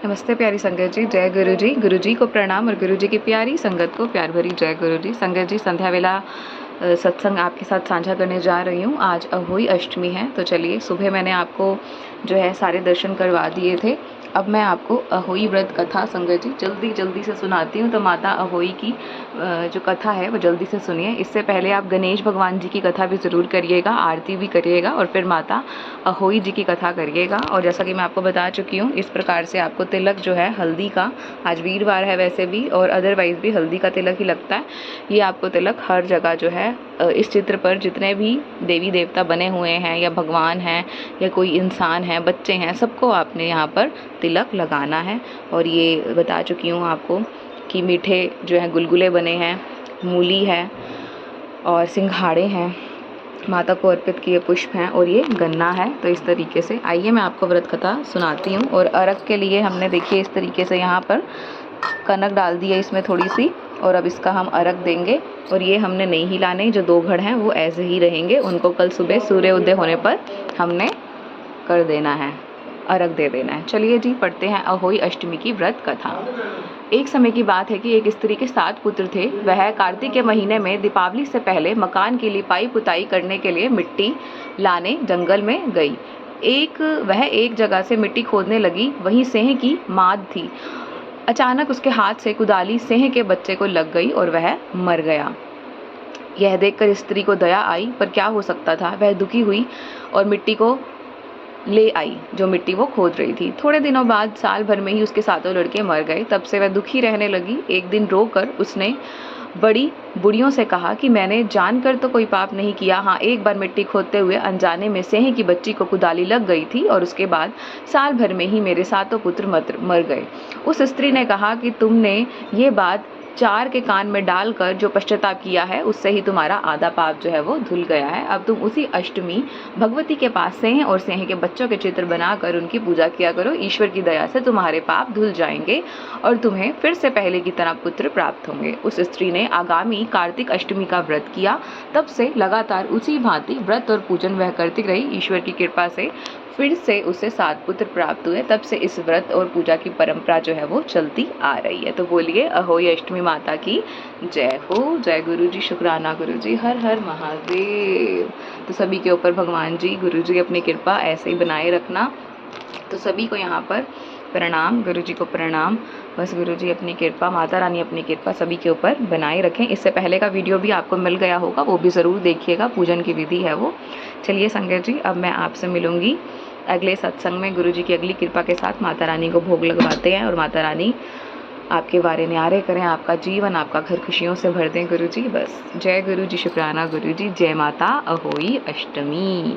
नमस्ते प्यारी संगत जी, जय गुरु जी को प्रणाम और गुरु जी की प्यारी संगत को प्यार भरी जय गुरु जी। संगत जी, संध्या वेला सत्संग आपके साथ साझा करने जा रही हूँ। आज अहोई अष्टमी है, तो चलिए, सुबह मैंने आपको जो है सारे दर्शन करवा दिए थे। अब मैं आपको अहोई व्रत कथा संगत जी जल्दी से सुनाती हूँ। तो माता अहोई की जो कथा है वो जल्दी से सुनिए। इससे पहले आप गणेश भगवान जी की कथा भी ज़रूर करिएगा, आरती भी करिएगा और फिर माता अहोई जी की कथा करिएगा। और जैसा कि मैं आपको बता चुकी हूँ, इस प्रकार से आपको तिलक जो है हल्दी का, आज वीरवार है वैसे भी और अदरवाइज़ भी हल्दी का तिलक ही लगता है। ये आपको तिलक हर जगह जो है इस चित्र पर जितने भी देवी देवता बने हुए हैं या भगवान हैं या कोई इंसान है, बच्चे हैं, सबको आपने यहाँ पर तिलक लगाना है। और ये बता चुकी हूँ आपको कि मीठे जो है गुलगुले बने हैं, मूली है और सिंघाड़े हैं, माता को अर्पित किए पुष्प हैं और ये गन्ना है। तो इस तरीके से आइए मैं आपको व्रत कथा सुनाती हूँ। और अर्घ के लिए हमने देखिए इस तरीके से यहाँ पर कनक डाल दी है इसमें थोड़ी सी, और अब इसका हम अर्घ देंगे। और ये हमने नहीं हिलाने, जो 2 घड़ हैं वो ऐसे ही रहेंगे, उनको कल सुबह सूर्योदय होने पर हमने कर देना है, अर्घ दे देना है। चलिए जी, पढ़ते हैं अहोई अष्टमी की व्रत कथा। एक समय की बात है कि एक स्त्री के 7 पुत्र थे। वह कार्तिक के महीने में दीपावली से पहले मकान की लिपाई पुताई करने के लिए मिट्टी लाने जंगल में गई। वह एक जगह से मिट्टी खोदने लगी, वहीं सेह की माद थी। अचानक उसके हाथ से कुदाली सेह के बच्चे को लग गई और वह मर गया। यह देखकर स्त्री को दया आई, पर क्या हो सकता था। वह दुखी हुई और मिट्टी को ले आई, जो मिट्टी वो खोद रही थी। थोड़े दिनों बाद साल भर में ही उसके 7 लड़के मर गए। तब से वह दुखी रहने लगी। एक दिन रोकर उसने बड़ी बुढ़ियों से कहा कि मैंने जानकर तो कोई पाप नहीं किया। हाँ, एक बार मिट्टी खोदते हुए अनजाने में सेह की बच्ची को कुदाली लग गई थी और उसके बाद साल भर में ही मेरे 7 पुत्र मर गए। उस स्त्री ने कहा कि तुमने ये बात 4 के कान में डालकर जो पश्चाताप किया है, उससे ही तुम्हारा आधा पाप जो है वो धुल गया है। अब तुम उसी अष्टमी भगवती के पास सेह और सेह के बच्चों के चित्र बनाकर उनकी पूजा किया करो। ईश्वर की दया से तुम्हारे पाप धुल जाएंगे और तुम्हें फिर से पहले की तरह पुत्र प्राप्त होंगे। उस स्त्री ने आगामी कार्तिक अष्टमी का व्रत किया। तब से लगातार उसी भांति व्रत और पूजन वह करती रही। ईश्वर की कृपा से फिर से उसे 7 पुत्र प्राप्त हुए। तब से इस व्रत और पूजा की परंपरा जो है वो चलती आ रही है। तो बोलिए अहोई अष्टमी माता की जय हो। जय गुरु जी, शुक्राना गुरु जी, हर हर महादेव। तो सभी के ऊपर भगवान जी, गुरु जी अपनी कृपा ऐसे ही बनाए रखना। तो सभी को यहाँ पर प्रणाम, गुरु जी को प्रणाम। बस गुरु जी अपनी कृपा, माता रानी अपनी कृपा सभी के ऊपर बनाए रखें। इससे पहले का वीडियो भी आपको मिल गया होगा, वो भी ज़रूर देखिएगा, पूजन की विधि है वो। चलिए संगत जी, अब मैं आपसे मिलूंगी अगले सत्संग में। गुरु जी की अगली कृपा के साथ माता रानी को भोग लगवाते हैं और माता रानी आपके बारे न्यारे करें, आपका जीवन, आपका घर खुशियों से भर दें गुरु जी। बस जय गुरु जी, शुक्राना गुरु जी, जय माता अहोई अष्टमी।